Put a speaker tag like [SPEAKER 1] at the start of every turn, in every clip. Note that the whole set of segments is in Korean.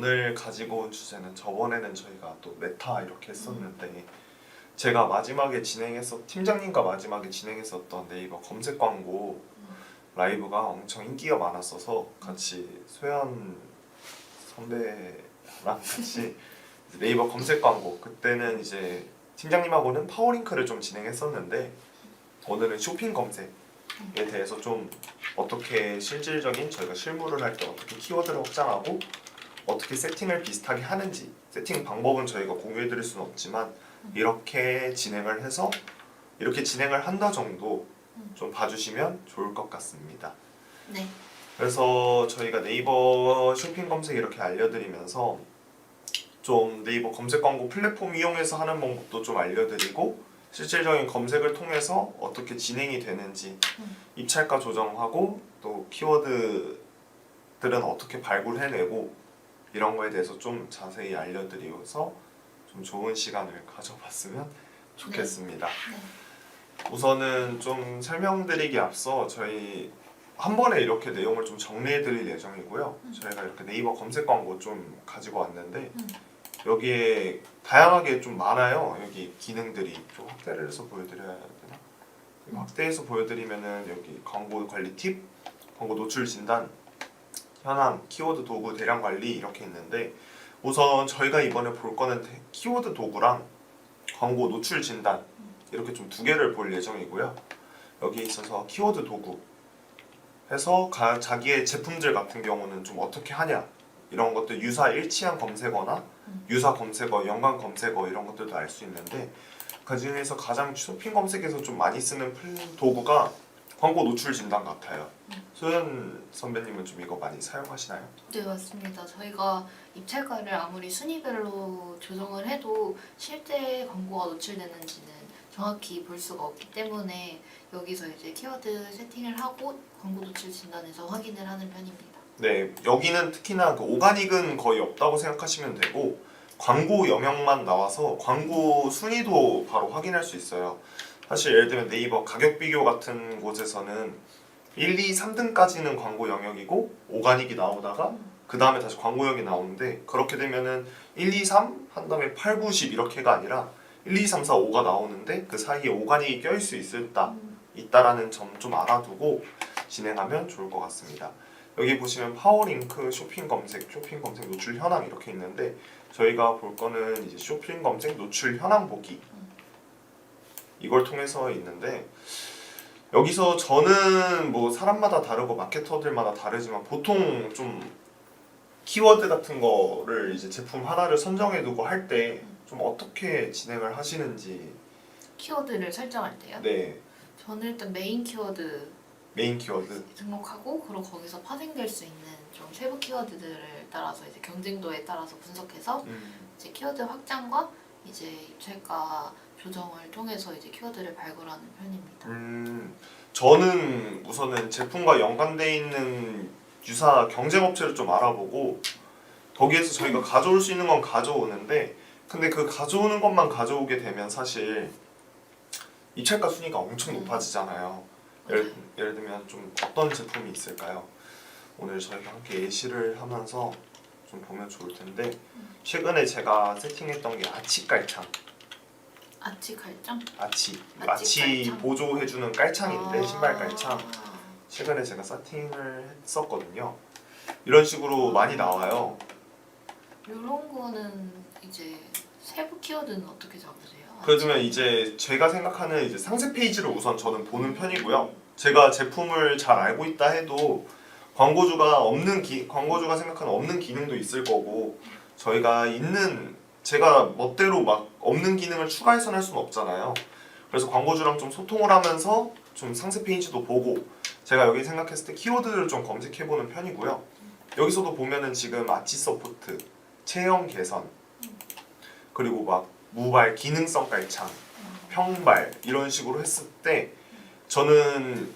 [SPEAKER 1] 오늘 가지고 온 주제는 저번에는 저희가 또 메타 이렇게 했었는데 제가 마지막에 팀장님과 마지막에 진행했었던 네이버 검색 광고 라이브가 엄청 인기가 많았어서 같이 소연 선배랑 같이 네이버 검색 광고 그때는 이제 팀장님하고는 파워링크를 좀 진행했었는데 오늘은 쇼핑 검색에 대해서 좀 어떻게 실질적인 저희가 실무를 할 때 어떻게 키워드를 확장하고 어떻게 세팅을 비슷하게 하는지 세팅 방법은 저희가 공유해 드릴 수는 없지만 이렇게 진행을 해서 이렇게 진행을 한다 정도 좀 봐주시면 좋을 것 같습니다.
[SPEAKER 2] 네.
[SPEAKER 1] 그래서 저희가 네이버 쇼핑 검색 이렇게 알려드리면서 좀 네이버 검색 광고 플랫폼 이용해서 하는 방법도 좀 알려드리고 실질적인 검색을 통해서 어떻게 진행이 되는지 입찰가 조정하고 또 키워드들은 어떻게 발굴해내고 이런 거에 대해서 좀 자세히 알려드리면서 좀 좋은 시간을 가져봤으면 좋겠습니다.
[SPEAKER 2] 네.
[SPEAKER 1] 우선은 좀 설명드리기 앞서 저희 한 번에 이렇게 내용을 좀 정리해드릴 예정이고요. 저희가 이렇게 네이버 검색 광고 좀 가지고 왔는데 여기에 다양하게 좀 많아요. 여기 기능들이 좀 확대를 해서 보여드려야 되나? 확대해서 보여드리면은 여기 광고 관리 팁, 광고 노출 진단, 현황, 키워드 도구, 대량 관리 이렇게 있는데 우선 저희가 이번에 볼 거는 키워드 도구랑 광고 노출 진단 이렇게 좀 두 개를 볼 예정이고요. 여기에 있어서 키워드 도구 해서 자기의 제품들 같은 경우는 좀 어떻게 하냐 이런 것들 유사 일치한 검색어나 유사 검색어, 연관 검색어 이런 것들도 알 수 있는데 그 중에서 가장 쇼핑 검색에서 좀 많이 쓰는 도구가 광고 노출 진단 같아요. 소연 선배님은 좀 이거 많이 사용하시나요?
[SPEAKER 2] 네, 맞습니다. 저희가 입찰가를 아무리 순위별로 조정을 해도 실제 광고가 노출되는지는 정확히 볼 수가 없기 때문에 여기서 이제 키워드 세팅을 하고 광고 노출 진단에서 확인을 하는 편입니다.
[SPEAKER 1] 네, 여기는 특히나 그 오가닉은 거의 없다고 생각하시면 되고 광고 영역만 나와서 광고 순위도 바로 확인할 수 있어요. 사실 예를 들면 네이버 가격 비교 같은 곳에서는 1, 2, 3등까지는 광고 영역이고 오가닉이 나오다가 그 다음에 다시 광고 영역이 나오는데 그렇게 되면은 1, 2, 3 한 다음에 8, 9, 10 이렇게가 아니라 1, 2, 3, 4, 5가 나오는데 그 사이에 오가닉이 껴있을 수 있다라는 점 좀 알아두고 진행하면 좋을 것 같습니다. 여기 보시면 파워링크, 쇼핑 검색 노출 현황 이렇게 있는데 저희가 볼 거는 이제 쇼핑 검색 노출 현황 보기 이걸 통해서 있는데 여기서 저는 뭐 사람마다 다르고 마케터들마다 다르지만 보통 좀 키워드 같은 거를 이제 제품 하나를 선정해 두고 할 때 좀 어떻게 진행을 하시는지.
[SPEAKER 2] 키워드를 설정할 때요?
[SPEAKER 1] 네,
[SPEAKER 2] 저는 일단 메인 키워드
[SPEAKER 1] 메인 키워드.
[SPEAKER 2] 등록하고 그리고 거기서 파생될 수 있는 좀 세부 키워드들을 따라서 이제 경쟁도에 따라서 분석해서 이제 키워드 확장과 이제 입찰가 조정을 통해서 이제 키워드를 발굴하는 편입니다.
[SPEAKER 1] 저는 우선은 제품과 연관돼 있는 유사 경쟁업체를 좀 알아보고 거기에서 저희가 가져올 수 있는 건 가져오는데 근데 그 가져오는 것만 가져오게 되면 사실 입찰가 순위가 엄청 높아지잖아요. 예를 들면 좀 어떤 제품이 있을까요? 오늘 저희가 함께 예시를 하면서 좀 보면 좋을 텐데 최근에 제가 세팅했던 게 아치 깔창.
[SPEAKER 2] 아치 갈장?
[SPEAKER 1] 아치
[SPEAKER 2] 깔창?
[SPEAKER 1] 보조해주는 깔창인데 신발 깔창 최근에 제가 세팅을 했었거든요. 이런 식으로 많이 나와요.
[SPEAKER 2] 이런 거는 이제 세부 키워드는 어떻게 잡으세요?
[SPEAKER 1] 그러면 이제 제가 생각하는 이제 상세 페이지를 우선 저는 보는 편이고요. 제가 제품을 잘 알고 있다 해도 광고주가 생각하는 없는 기능도 있을 거고 제가 멋대로 막 없는 기능을 추가해서 할 수는 없잖아요. 그래서 광고주랑 좀 소통을 하면서 좀 상세 페이지도 보고 제가 여기 생각했을 때 키워드를 좀 검색해보는 편이고요. 여기서도 보면은 지금 아치 서포트, 체형 개선, 그리고 막 무발 기능성 깔창, 평발 이런 식으로 했을 때 저는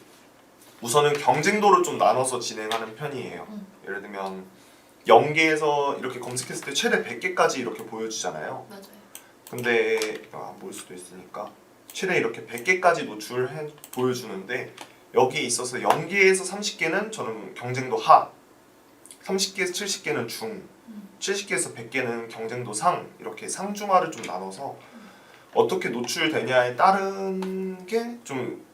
[SPEAKER 1] 우선은 경쟁도를 좀 나눠서 진행하는 편이에요. 예를 들면 0개에서 이렇게 검색했을 때 최대 100개까지 이렇게 보여주잖아요.
[SPEAKER 2] 맞아요.
[SPEAKER 1] 근데 안 보일 수도 있으니까 최대 이렇게 100개까지 보여주는데 여기에 있어서 0개에서 30개는 저는 경쟁도 하, 30개에서 70개는 중 70개에서 100개는 경쟁도 상, 이렇게 상중하를 좀 나눠서 어떻게 노출되냐에 따른 게 좀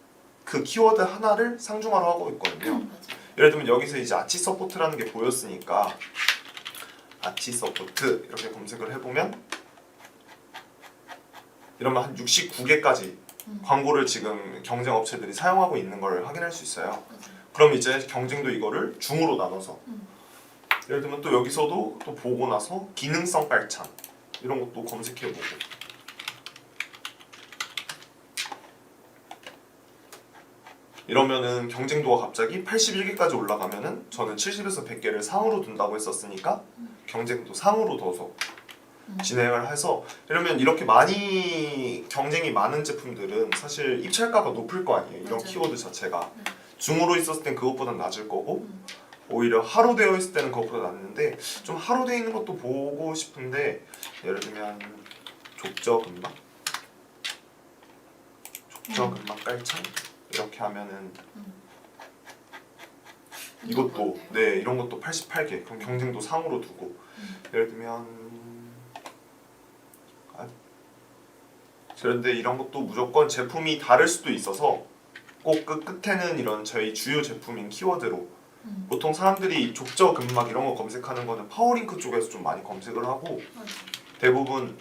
[SPEAKER 1] 그 키워드 하나를 상중하로 하고 있거든요.
[SPEAKER 2] 맞아요.
[SPEAKER 1] 예를 들면 여기서 이제 아치 서포트라는 게 보였으니까 아치 서포트 이렇게 검색을 해보면 이러면 한 69개까지 광고를 지금 경쟁 업체들이 사용하고 있는 걸 확인할 수 있어요.
[SPEAKER 2] 맞아요.
[SPEAKER 1] 그럼 이제 경쟁도 이거를 중으로 나눠서 예를 들면 또 여기서도 또 보고 나서 기능성 깔창 이런 것도 검색해보고 이러면은 경쟁도가 갑자기 81개까지 올라가면은 저는 70에서 100개를 상으로 둔다고 했었으니까 경쟁도 상으로 둬서 진행을 해서 이러면 이렇게 많이 경쟁이 많은 제품들은 사실 입찰가가 높을 거 아니에요. 이런
[SPEAKER 2] 맞아요.
[SPEAKER 1] 키워드 자체가
[SPEAKER 2] 네.
[SPEAKER 1] 중으로 있었을 땐 그것보다 낮을 거고 오히려 하로 되어 있을 때는 그것보다 낮는데 좀 하로 되어 있는 것도 보고 싶은데 예를 들면 족저근막 족저근막 깔창 이렇게 하면은 이것도 네 이런 것도 88개 그럼 경쟁도 상으로 두고 예를 들면 그런데 이런 것도 무조건 제품이 다를 수도 있어서 꼭 그 끝에는 이런 저희 주요 제품인 키워드로 보통 사람들이 족저 근막 이런 거 검색하는 거는 파워링크 쪽에서 좀 많이 검색을 하고 대부분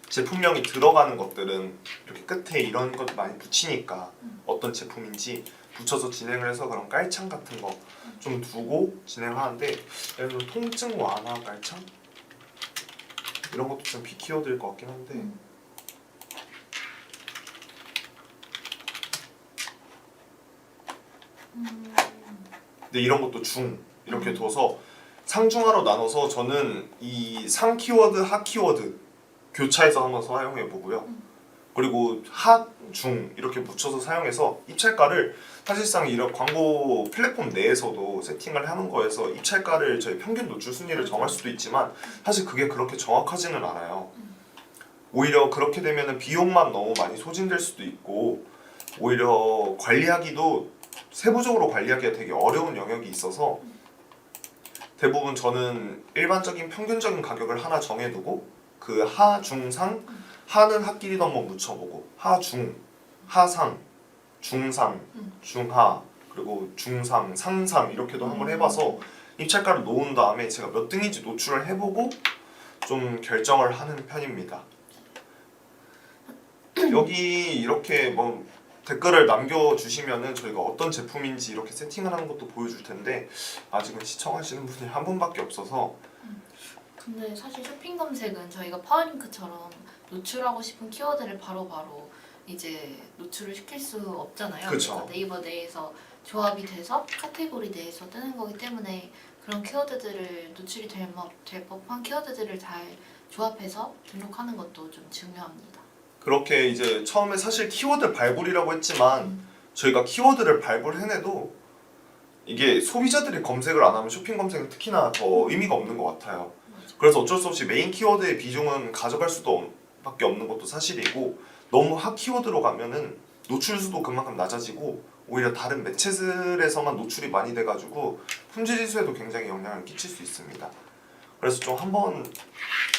[SPEAKER 1] 제품명이 들어가는 것들은 이렇게 끝에 이런 것 많이 붙이니까 어떤 제품인지 붙여서 진행을 해서 그런 깔창 같은 거 좀 두고 진행하는데 예를 들면 통증 완화 깔창 이런 것도 좀 비키워드일 것 같긴 한데 근데 이런 것도 중 이렇게 둬서 상중하로 나눠서 저는 이 상 키워드, 하 키워드 교차해서 한번 사용해 보고요. 그리고 하, 중 이렇게 붙여서 사용해서 입찰가를 사실상 이런 광고 플랫폼 내에서도 세팅을 하는 거에서 입찰가를 저희 평균 노출 순위를 정할 수도 있지만 사실 그게 그렇게 정확하지는 않아요. 오히려 그렇게 되면은 비용만 너무 많이 소진될 수도 있고 오히려 관리하기도 세부적으로 관리하기가 되게 어려운 영역이 있어서 대부분 저는 일반적인 평균적인 가격을 하나 정해두고 그 하, 중, 상 하는 하끼리도 한번 묻혀보고 하, 중, 하상, 중상, 중하 그리고 중상, 상상 이렇게도 한번 해봐서 입찰가를 놓은 다음에 제가 몇 등인지 노출을 해보고 좀 결정을 하는 편입니다. 여기 이렇게 뭐 댓글을 남겨주시면은 저희가 어떤 제품인지 이렇게 세팅을 하는 것도 보여줄 텐데 아직은 시청하시는 분이 한 분밖에 없어서
[SPEAKER 2] 근데 사실 쇼핑 검색은 저희가 파워링크처럼 노출하고 싶은 키워드를 바로바로 이제 노출을 시킬 수 없잖아요.
[SPEAKER 1] 그쵸.
[SPEAKER 2] 그러니까 네이버 내에서 조합이 돼서 카테고리 내에서 뜨는 거기 때문에 그런 키워드들을 노출이 될 법한 키워드들을 잘 조합해서 등록하는 것도 좀 중요합니다.
[SPEAKER 1] 그렇게 이제 처음에 사실 키워드 발굴이라고 했지만 저희가 키워드를 발굴해내도 이게 소비자들이 검색을 안 하면 쇼핑 검색은 특히나 더 의미가 없는 것 같아요. 그래서 어쩔 수 없이 메인 키워드의 비중은 가져갈 수도 밖에 없는 것도 사실이고 너무 하 키워드로 가면은 노출 수도 그만큼 낮아지고 오히려 다른 매체들에서만 노출이 많이 돼가지고 품질 지수에도 굉장히 영향을 끼칠 수 있습니다. 그래서 좀 한번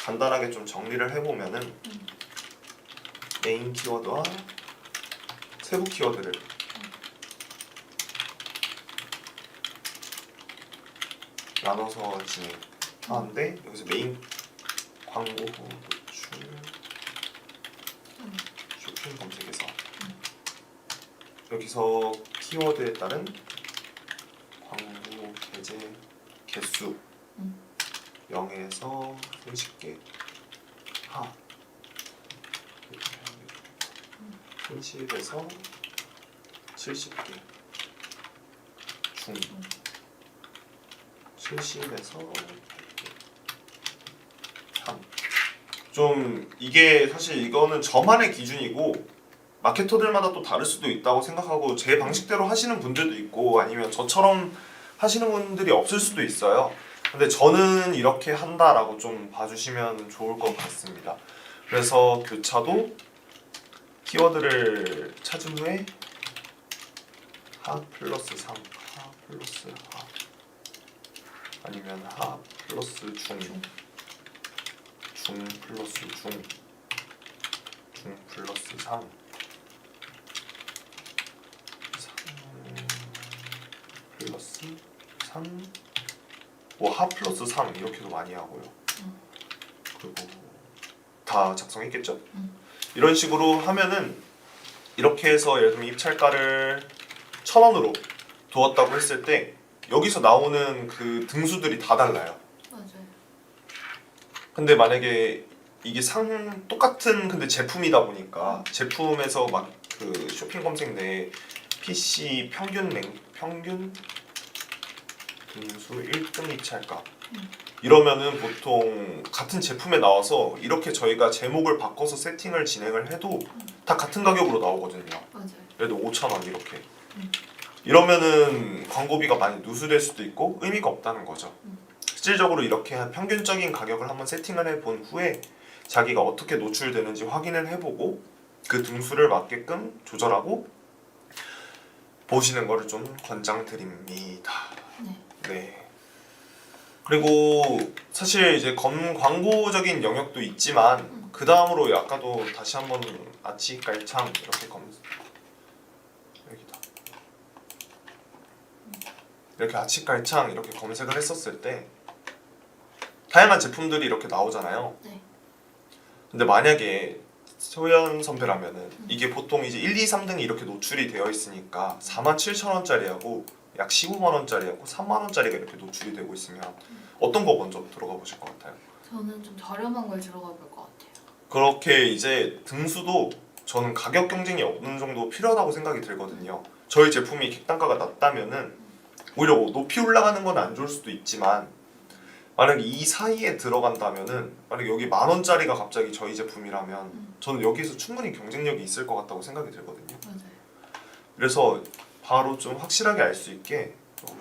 [SPEAKER 1] 간단하게 좀 정리를 해보면은 메인 키워드와 세부 키워드를 나눠서 진행하는데 여기서 메인 광고 노출 쇼핑 검색에서 여기서 키워드에 따른 광고 게재 개수 0에서 30개 하 30에서 70개 중 70에서 100개 좀 이게 사실 이거는 저만의 기준이고 마케터들마다 또 다를 수도 있다고 생각하고 제 방식대로 하시는 분들도 있고 아니면 저처럼 하시는 분들이 없을 수도 있어요. 근데 저는 이렇게 한다라고 좀 봐주시면 좋을 것 같습니다. 그래서 교차도 키워드를 찾은 후에 하 플러스 3, 하 플러스 하 아니면 하 플러스 중, 중 플러스 중, 중 플러스 상, 상 플러스 상, 뭐 하 플러스 상 이렇게도 많이 하고요. 그리고 다 작성했겠죠? 이런 식으로 하면은 이렇게 해서 예를 들면 입찰가를 1,000원으로 두었다고 했을 때 여기서 나오는 그 등수들이 다 달라요.
[SPEAKER 2] 맞아요.
[SPEAKER 1] 근데 만약에 이게 똑같은 근데 제품이다 보니까 제품에서 막 그 쇼핑 검색 내에 PC 평균 등수 1등 입찰가 이러면은 보통 같은 제품에 나와서 이렇게 저희가 제목을 바꿔서 세팅을 진행을 해도 다 같은 가격으로 나오거든요.
[SPEAKER 2] 맞아요.
[SPEAKER 1] 예를 들어 5,000원 이렇게. 이러면은 광고비가 많이 누수될 수도 있고 의미가 없다는 거죠. 실질적으로 이렇게 한 평균적인 가격을 한번 세팅을 해본 후에 자기가 어떻게 노출되는지 확인을 해보고 그 등수를 맞게끔 조절하고 보시는 거를 좀 권장드립니다. 네. 그리고 사실 이제 광고적인 영역도 있지만 그 다음으로 아까도 다시 한번 아치깔창 이렇게 여기다 이렇게 아치깔창 이렇게 검색을 했었을 때 다양한 제품들이 이렇게 나오잖아요.
[SPEAKER 2] 네.
[SPEAKER 1] 근데 만약에 소연 선배라면은 이게 보통 이제 1, 2, 3등이 이렇게 노출이 되어 있으니까 47,000원짜리하고 약 15만원짜리하고 3만원짜리가 이렇게 노출이 되고 있으면 어떤 거 먼저 들어가 보실 것 같아요?
[SPEAKER 2] 저는 좀 저렴한 걸 들어가 볼 것 같아요.
[SPEAKER 1] 그렇게 이제 등수도 저는 가격 경쟁이 어느 정도 필요하다고 생각이 들거든요. 저희 제품이 객단가가 낮다면은 오히려 높이 올라가는 건 안 좋을 수도 있지만 만약에 이 사이에 들어간다면은 만약에 여기 10,000원짜리가 갑자기 저희 제품이라면 저는 여기서 충분히 경쟁력이 있을 것 같다고 생각이 들거든요.
[SPEAKER 2] 맞아요.
[SPEAKER 1] 그래서 바로 좀 확실하게 알 수 있게 좀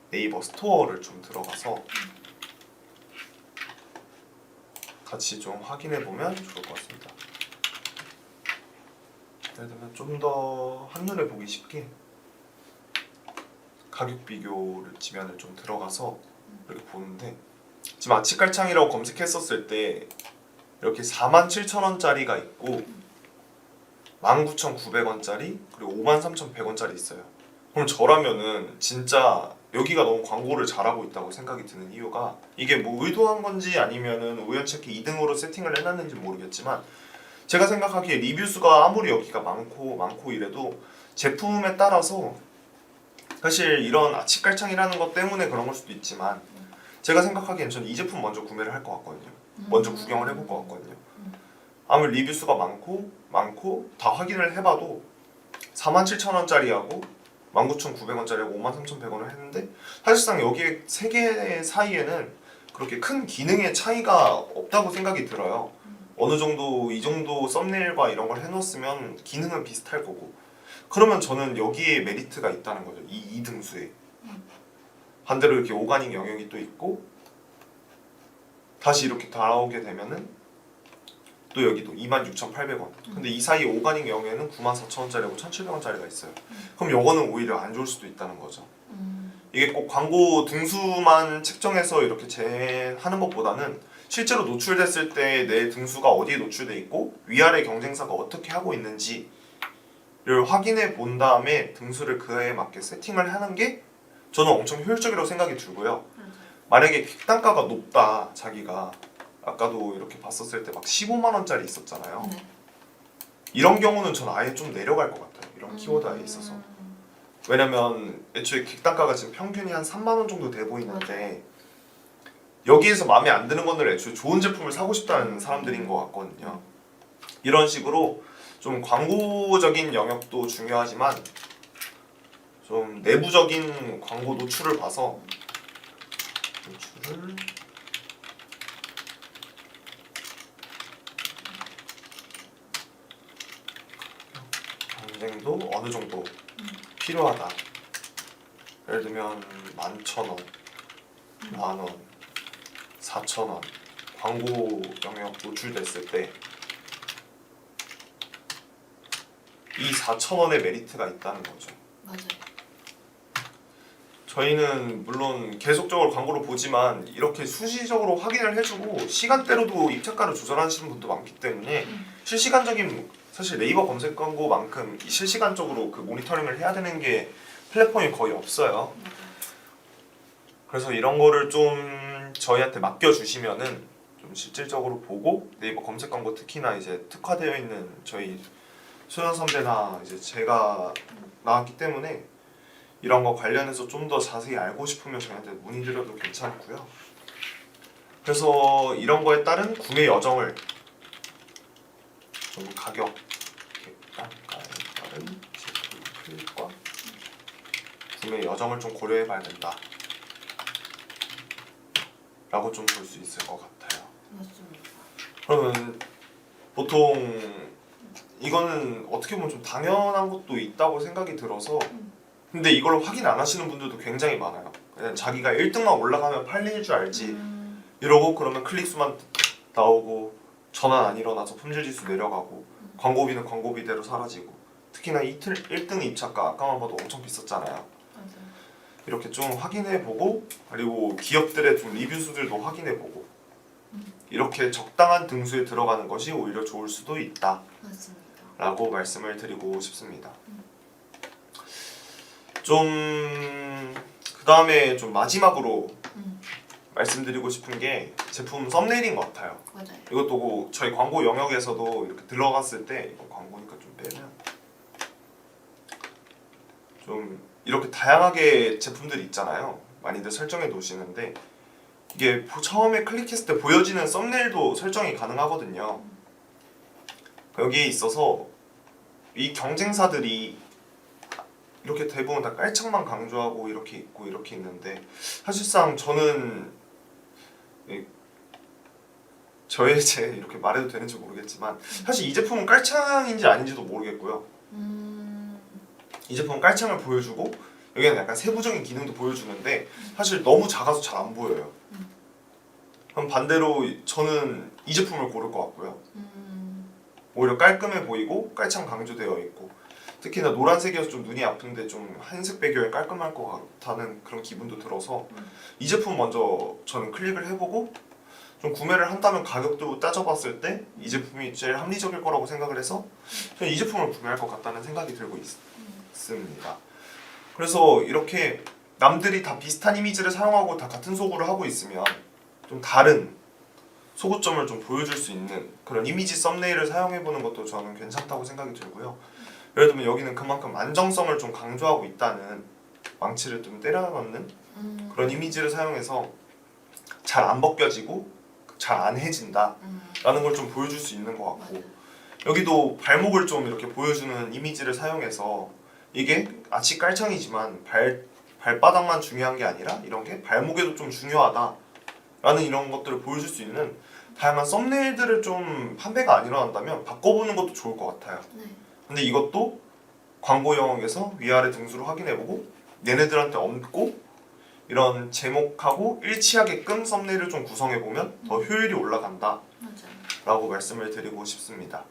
[SPEAKER 1] 네이버 스토어를 좀 들어가서 같이 좀 확인해 보면 좋을 것 같습니다. 예를 들면 좀 더 한눈에 보기 쉽게 가격 비교를 지면을 좀 들어가서 이렇게 보는데 지금 아치깔창이라고 검색했었을 때 이렇게 47,000원짜리가 있고 19,900원짜리 그리고 53,100원짜리 있어요. 그럼 저라면은 진짜 여기가 너무 광고를 잘하고 있다고 생각이 드는 이유가 이게 뭐 의도한 건지 아니면은 우연찮게 2등으로 세팅을 해놨는지 모르겠지만 제가 생각하기에 리뷰 수가 아무리 여기가 많고 이래도 제품에 따라서 사실 이런 아치깔창이라는 것 때문에 그런 걸 수도 있지만 제가 생각하기엔 저는 이 제품 먼저 구매를 할 것 같거든요. 먼저 구경을 해볼 것 같거든요. 아무리 리뷰 수가 많고 다 확인을 해봐도 47,000원짜리하고 19,900원짜리하고 53,100원을 했는데 사실상 여기 세 개 사이에는 그렇게 큰 기능의 차이가 없다고 생각이 들어요. 어느 정도 이 정도 썸네일과 이런 걸 해놓았으면 기능은 비슷할 거고 그러면 저는 여기에 메리트가 있다는 거죠. 이 등수에 반대로 이렇게 오가닉 영역이 또 있고 다시 이렇게 나오게 되면은 또 여기도 26,800원. 근데 이 사이 오가닉 영역에는 94,000원짜리하고 1,700원짜리가 있어요. 그럼 요거는 오히려 안 좋을 수도 있다는 거죠. 이게 꼭 광고 등수만 책정해서 이렇게 제하는 것보다는 실제로 노출됐을 때 내 등수가 어디에 노출돼 있고 위아래 경쟁사가 어떻게 하고 있는지를 확인해 본 다음에 등수를 그에 맞게 세팅을 하는 게 저는 엄청 효율적이라고 생각이 들고요. 만약에 객단가가 높다 자기가 아까도 이렇게 봤었을 때 막 15만원짜리 있었잖아요.
[SPEAKER 2] 네.
[SPEAKER 1] 이런 경우는 저는 아예 좀 내려갈 것 같아요. 이런 키워드에 있어서. 왜냐면 애초에 객단가가 지금 평균이 한 3만원 정도 돼 보이는데 여기에서 마음에 안 드는 건들 애초에 좋은 제품을 사고 싶다는 사람들인 것 같거든요. 이런 식으로 좀 광고적인 영역도 중요하지만 좀 내부적인 광고 노출을 봐서 노출을 경쟁도 어느 정도 필요하다. 예를 들면 11,000원, 만원, 4,000원 광고 영역 노출됐을 때 이 4,000원의 메리트가 있다는 거죠.
[SPEAKER 2] 맞아요.
[SPEAKER 1] 저희는 물론 계속적으로 광고를 보지만 이렇게 수시적으로 확인을 해주고 시간대로도 입찰가를 조절하시는 분도 많기 때문에 실시간적인 사실 네이버 검색 광고만큼 실시간적으로 그 모니터링을 해야 되는 게 플랫폼이 거의 없어요. 그래서 이런 거를 좀 저희한테 맡겨주시면은 좀 실질적으로 보고 네이버 검색 광고 특히나 이제 특화되어 있는 저희 소연 선배나 이제 제가 나왔기 때문에 이런 거 관련해서 좀 더 자세히 알고 싶으면 저희한테 문의드려도 괜찮고요. 그래서 이런 거에 따른 구매 여정을 좀 가격, 단가에 따른 제품 클릭과 구매 여정을 좀 고려해봐야 된다 라고 좀 볼 수 있을 것 같아요.
[SPEAKER 2] 맞습니다.
[SPEAKER 1] 그러면 보통 이거는 어떻게 보면 좀 당연한 것도 있다고 생각이 들어서 근데 이걸 확인 안 하시는 분들도 굉장히 많아요. 그냥 자기가 1등만 올라가면 팔릴 줄 알지 이러고 그러면 클릭수만 나오고 전환 안 일어나서 품질지수 내려가고 광고비는 광고비대로 사라지고 특히나 이틀 1등 입찰가 아까만 봐도 엄청 비쌌잖아요.
[SPEAKER 2] 맞아요.
[SPEAKER 1] 이렇게 좀 확인해보고 그리고 기업들의 좀 리뷰수들도 해보고 이렇게 적당한 등수에 들어가는 것이 오히려 좋을 수도 있다
[SPEAKER 2] 맞습니다.
[SPEAKER 1] 라고 말씀을 드리고 싶습니다. 좀 그 다음에 좀 마지막으로 말씀드리고 싶은 게 제품 썸네일인 것 같아요.
[SPEAKER 2] 맞아요.
[SPEAKER 1] 이것도 저희 광고 영역에서도 이렇게 들어갔을 때 이거 광고니까 좀 빼면 좀 이렇게 다양하게 제품들이 있잖아요. 많이들 설정해 놓으시는데 이게 처음에 클릭했을 때 보여지는 썸네일도 설정이 가능하거든요. 여기에 있어서 이 경쟁사들이 이렇게 대부분 다 깔창만 강조하고 이렇게 있고 이렇게 있는데 사실상 저는 제 이렇게 말해도 되는지 모르겠지만 사실 이 제품은 깔창인지 아닌지도 모르겠고요. 이 제품은 깔창을 보여주고 여기는 약간 세부적인 기능도 보여주는데 사실 너무 작아서 잘 안 보여요. 그럼 반대로 저는 이 제품을 고를 것 같고요. 오히려 깔끔해 보이고 깔창 강조되어 있고 특히나 노란색이어서 좀 눈이 아픈데 좀 한색 배경에 깔끔할 것 같다는 그런 기분도 들어서 이 제품 먼저 저는 클릭을 해보고 좀 구매를 한다면 가격도 따져봤을 때 이 제품이 제일 합리적일 거라고 생각을 해서 저는 이 제품을 구매할 것 같다는 생각이 들고 있습니다. 그래서 이렇게 남들이 다 비슷한 이미지를 사용하고 다 같은 소구를 하고 있으면 좀 다른 소구점을 좀 보여줄 수 있는 그런 이미지 썸네일을 사용해보는 것도 저는 괜찮다고 생각이 들고요. 예를 들면 여기는 그만큼 안정성을 좀 강조하고 있다는 망치를 좀 때려넣는 그런 이미지를 사용해서 잘 안 벗겨지고 잘 안 해진다 라는 걸 좀 보여줄 수 있는 것 같고 여기도 발목을 좀 이렇게 보여주는 이미지를 사용해서 이게 아치 깔창이지만 발바닥만 중요한 게 아니라 이런 게 발목에도 좀 중요하다 라는 이런 것들을 보여줄 수 있는 다양한 썸네일들을 좀 판매가 안 일어난다면 바꿔보는 것도 좋을 것 같아요. 근데 이것도 광고 영역에서 위아래 등수를 확인해보고 얘네들한테 얹고 이런 제목하고 일치하게끔 썸네일을 좀 구성해보면 더 효율이 올라간다 라고 말씀을 드리고 싶습니다.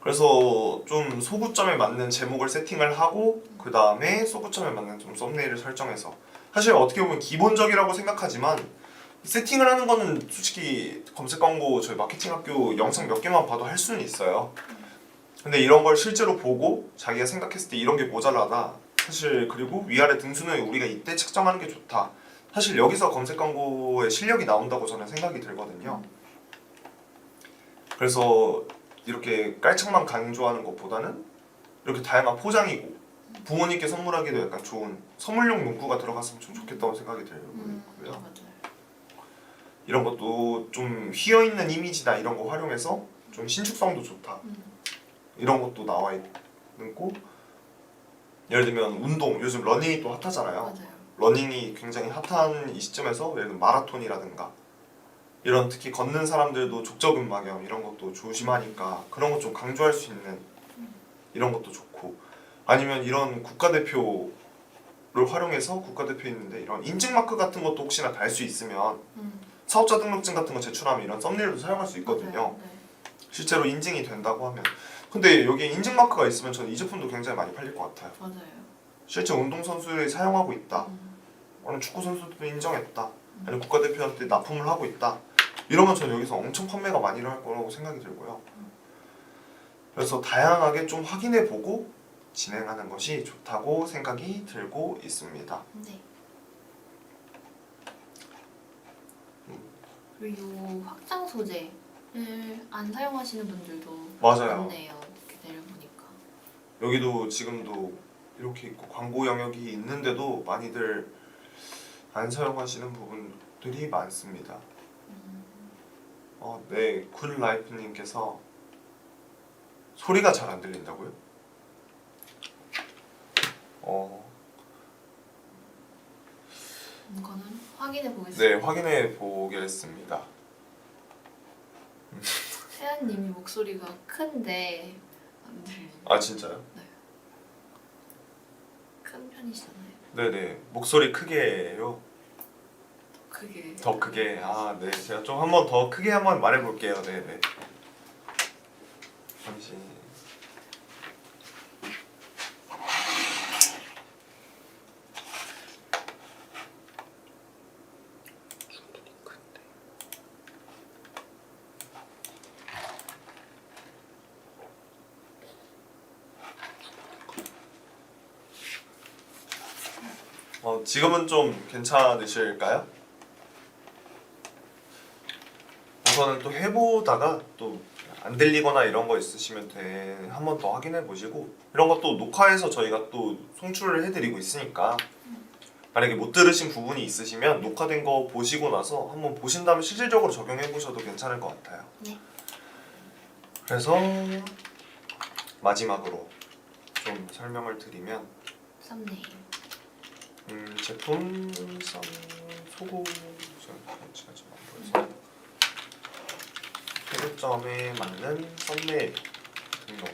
[SPEAKER 1] 그래서 좀 소구점에 맞는 제목을 세팅을 하고 그 다음에 소구점에 맞는 좀 썸네일을 설정해서 사실 어떻게 보면 기본적이라고 생각하지만 세팅을 하는 거는 솔직히 검색 광고 저희 마케팅 학교 영상 몇 개만 봐도 할 수는 있어요. 근데 이런 걸 실제로 보고 자기가 생각했을 때 이런 게 모자라다 사실 그리고 위아래 등수는 우리가 이때 측정하는 게 좋다 사실 여기서 검색 광고의 실력이 나온다고 저는 생각이 들거든요. 그래서 이렇게 깔창만 강조하는 것보다는 이렇게 다양한 포장이고 부모님께 선물하기도 약간 좋은 선물용 문구가 들어갔으면 좀 좋겠다고 생각이 들고요. 이런 것도 좀 휘어있는 이미지나 이런 거 활용해서 좀 신축성도 좋다 이런 것도 나와 있고 예를 들면 운동 요즘 러닝이 또 핫하잖아요. 러닝이 굉장히 핫한 이 시점에서 예를 들면 마라톤이라든가 이런 특히 걷는 사람들도 족저근막염 이런 것도 조심하니까 그런 것 좀 강조할 수 있는 이런 것도 좋고 아니면 이런 국가대표를 활용해서 국가대표 있는데 이런 인증마크 같은 것도 혹시나 달 수 있으면 사업자 등록증 같은 거 제출하면 이런 썸네일도 사용할 수 있거든요. 실제로 인증이 된다고 하면 근데 여기에 인증 마크가 있으면 저는 이 제품도 굉장히 많이 팔릴 것 같아요.
[SPEAKER 2] 맞아요.
[SPEAKER 1] 실제 운동선수들이 사용하고 있다. 아니면 축구선수들도 인정했다. 아니면 국가대표한테 납품을 하고 있다. 이러면 저는 여기서 엄청 판매가 많이 일어날 거라고 생각이 들고요. 그래서 다양하게 좀 확인해보고 진행하는 것이 좋다고 생각이 들고 있습니다.
[SPEAKER 2] 네. 그리고 확장 소재를 안 사용하시는 분들도
[SPEAKER 1] 맞아요.
[SPEAKER 2] 많네요. 이렇게 내려보니까.
[SPEAKER 1] 여기도 지금도 이렇게 있고 광고 영역이 있는데도 많이들 안 사용하시는 부분들이 많습니다. 네, 굿라이프님께서 소리가 잘 안 들린다고요?
[SPEAKER 2] 이거는 확인해 보겠습니다.
[SPEAKER 1] 네, 확인해 보겠습니다.
[SPEAKER 2] 태연님이 목소리가 큰데 안 들리는.
[SPEAKER 1] 아 진짜요?
[SPEAKER 2] 큰 편이시잖아요.
[SPEAKER 1] 네네, 목소리 크게 해요.
[SPEAKER 2] 그게
[SPEAKER 1] 더 크게. 아, 네, 제가 좀 한번 더 크게 한번 말해볼게요. 네네. 잠시. 지금은 좀 괜찮으실까요? 우선은 또 해보다가 또 안 들리거나 이런 거 있으시면 한 번 더 확인해 보시고, 이런 것도 녹화해서 저희가 또 송출을 해드리고 있으니까 만약에 못 들으신 부분이 있으시면 녹화된 거 보시고 나서 한번 보신 다음에 실질적으로 적용해 보셔도 괜찮을 것 같아요.
[SPEAKER 2] 네.
[SPEAKER 1] 그래서 마지막으로 좀 설명을 드리면
[SPEAKER 2] 썸네일.
[SPEAKER 1] 제품 소고 제가 좀 안 보여서 소구점에 맞는 썸네일 등록.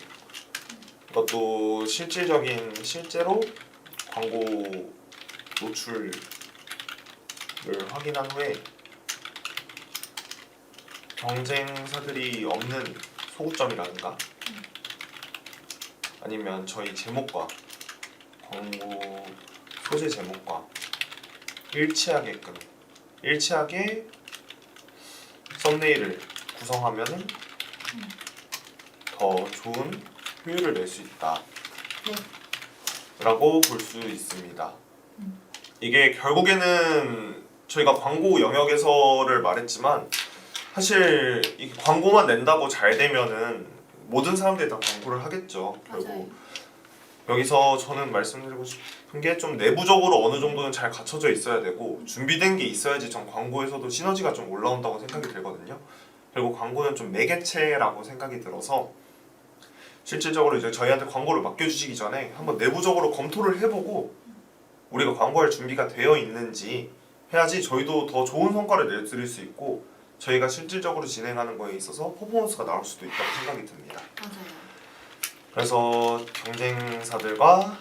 [SPEAKER 1] 이것도 실제로 광고 노출을 확인한 후에 경쟁사들이 없는 소구점이라든가 아니면 저희 제목과 광고 소재 제목과 일치하게 썸네일을 구성하면은 더 좋은 효율을 낼 수 있다.
[SPEAKER 2] 네.
[SPEAKER 1] 라고 볼 수 있습니다. 이게 결국에는 저희가 광고 영역에서를 말했지만 사실 이 광고만 낸다고 잘 되면은 모든 사람들이 다 광고를 하겠죠. 결국
[SPEAKER 2] 맞아요.
[SPEAKER 1] 여기서 저는 말씀드리고 싶은 게 좀 내부적으로 어느 정도는 잘 갖춰져 있어야 되고 준비된 게 있어야지 전 광고에서도 시너지가 좀 올라온다고 생각이 들거든요. 그리고 광고는 좀 매개체라고 생각이 들어서 실질적으로 이제 저희한테 광고를 맡겨주시기 전에 한번 내부적으로 검토를 해보고 우리가 광고할 준비가 되어 있는지 해야지 저희도 더 좋은 성과를 내드릴 수 있고 저희가 실질적으로 진행하는 거에 있어서 퍼포먼스가 나올 수도 있다고 생각이 듭니다.
[SPEAKER 2] 맞아요.
[SPEAKER 1] 그래서 경쟁사들과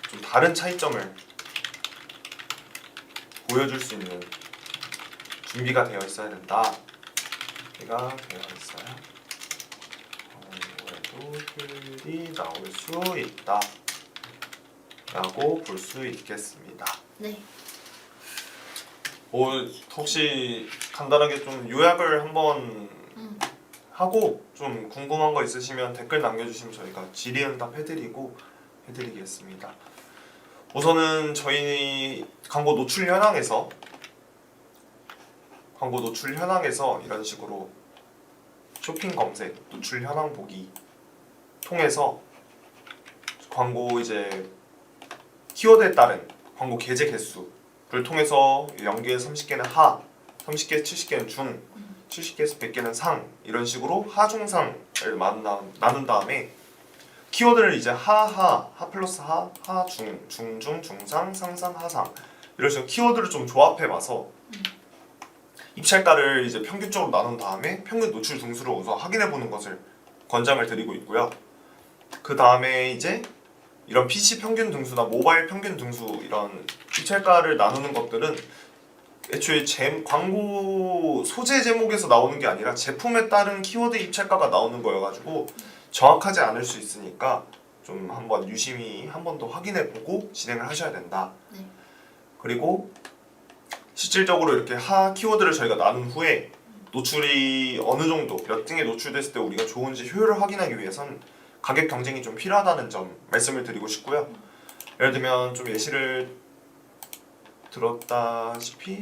[SPEAKER 1] 좀 다른 차이점을 보여줄 수 있는 준비가 되어 있어야 된다. 준비가 되어 있어야 광고에도 효율이 나올 수 있다. 라고 볼 수 있겠습니다.
[SPEAKER 2] 네.
[SPEAKER 1] 혹시 간단하게 좀 요약을 한번 하고 좀 궁금한 거 있으시면 댓글 남겨주시면 저희가 질의응답 해드리겠습니다. 우선은 저희 광고 노출 현황에서 이런 식으로 쇼핑 검색, 노출 현황 보기 통해서 광고 이제 키워드에 따른 광고 게재 개수를 통해서 0개에서 30개는 하, 30개에서 70개는 중, 70개에서 100개는 상 이런 식으로 하중상을 나눈 다음에 키워드를 이제 하 플러스 하중, 중중, 중상, 상상, 하상 이런 식으로 키워드를 좀 조합해봐서 입찰가를 이제 평균적으로 나눈 다음에 평균 노출 등수를 우선 확인해보는 것을 권장을 드리고 있고요. 그 다음에 이제 이런 PC 평균 등수나 모바일 평균 등수 이런 입찰가를 나누는 것들은 애초에 광고 소재 제목에서 나오는 게 아니라 제품에 따른 키워드 입찰가가 나오는 거여가지고 정확하지 않을 수 있으니까 좀 한번 유심히 한 번 더 확인해 보고 진행을 하셔야 된다.
[SPEAKER 2] 네.
[SPEAKER 1] 그리고 실질적으로 이렇게 하 키워드를 저희가 나눈 후에 노출이 어느 정도 몇 등에 노출됐을 때 우리가 좋은지 효율을 확인하기 위해선 가격 경쟁이 좀 필요하다는 점 말씀을 드리고 싶고요. 예를 들면 좀 예시를 들었다시피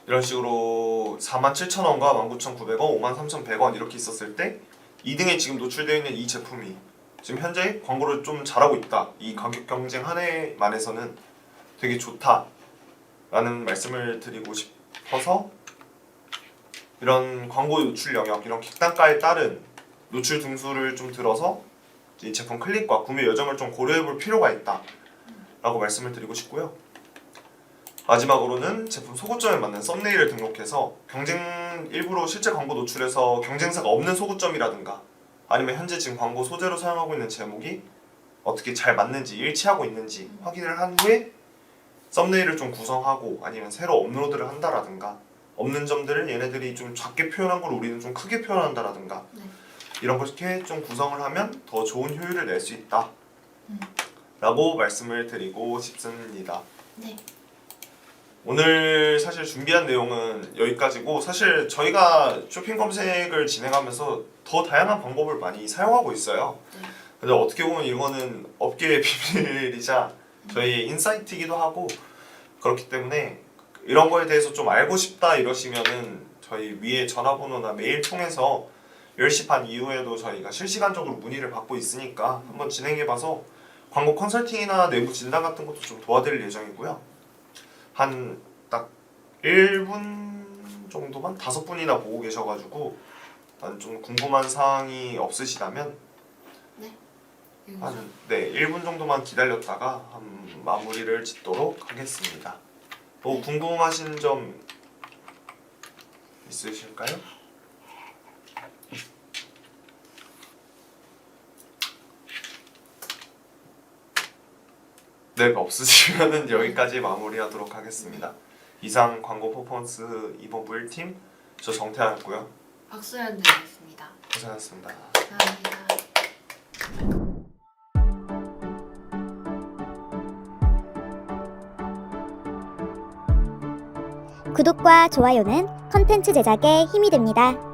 [SPEAKER 1] 이런 식으로 47,000원과 19,900원, 53,100원 이렇게 있었을 때 2등에 지금 노출되어 있는 이 제품이 지금 현재 광고를 좀 잘하고 있다. 이 가격 경쟁 한 해만에서는 되게 좋다 라는 말씀을 드리고 싶어서 이런 광고 노출 영역, 이런 객단가에 따른 노출 등수를 좀 들어서 이 제품 클릭과 구매 여정을 좀 고려해 볼 필요가 있다 라고 말씀을 드리고 싶고요. 마지막으로는 제품 소구점에 맞는 썸네일을 등록해서 일부러 실제 광고 노출에서 경쟁사가 없는 소구점이라든가 아니면 현재 지금 광고 소재로 사용하고 있는 제목이 어떻게 잘 맞는지 일치하고 있는지 확인을 한 후에 썸네일을 좀 구성하고 아니면 새로 업로드를 한다라든가 없는 점들을 얘네들이 좀 작게 표현한 걸 우리는 좀 크게 표현한다라든가 이런 것렇게 좀 구성을 하면 더 좋은 효율을 낼 수 있다 라고 말씀을 드리고 싶습니다.
[SPEAKER 2] 네.
[SPEAKER 1] 오늘 사실 준비한 내용은 여기까지고 사실 저희가 쇼핑 검색을 진행하면서 더 다양한 방법을 많이 사용하고 있어요. 근데 어떻게 보면 이거는 업계의 비밀이자 저희의 인사이트이기도 하고 그렇기 때문에 이런 거에 대해서 좀 알고 싶다 이러시면은 저희 위에 전화번호나 메일 통해서 10시 반 이후에도 저희가 실시간적으로 문의를 받고 있으니까 한번 진행해봐서 광고 컨설팅이나 내부 진단 같은 것도 좀 도와드릴 예정이고요. 한 딱 1분 정도만 5분이나 보고 계셔가지고 좀 궁금한 사항이 없으시다면 한 1분 정도만 기다렸다가 한 마무리를 짓도록 하겠습니다. 뭐 궁금하신 점 있으실까요? 네, 없으시면은 여기까지 마무리하도록 하겠습니다. 이상 광고 퍼포먼스 이번부 1팀 저 정태환이었고요.
[SPEAKER 2] 박수현 드리겠습니다.
[SPEAKER 1] 고생하셨습니다.
[SPEAKER 2] 감사합니다.
[SPEAKER 3] 구독과 좋아요는 컨텐츠 제작에 힘이 됩니다.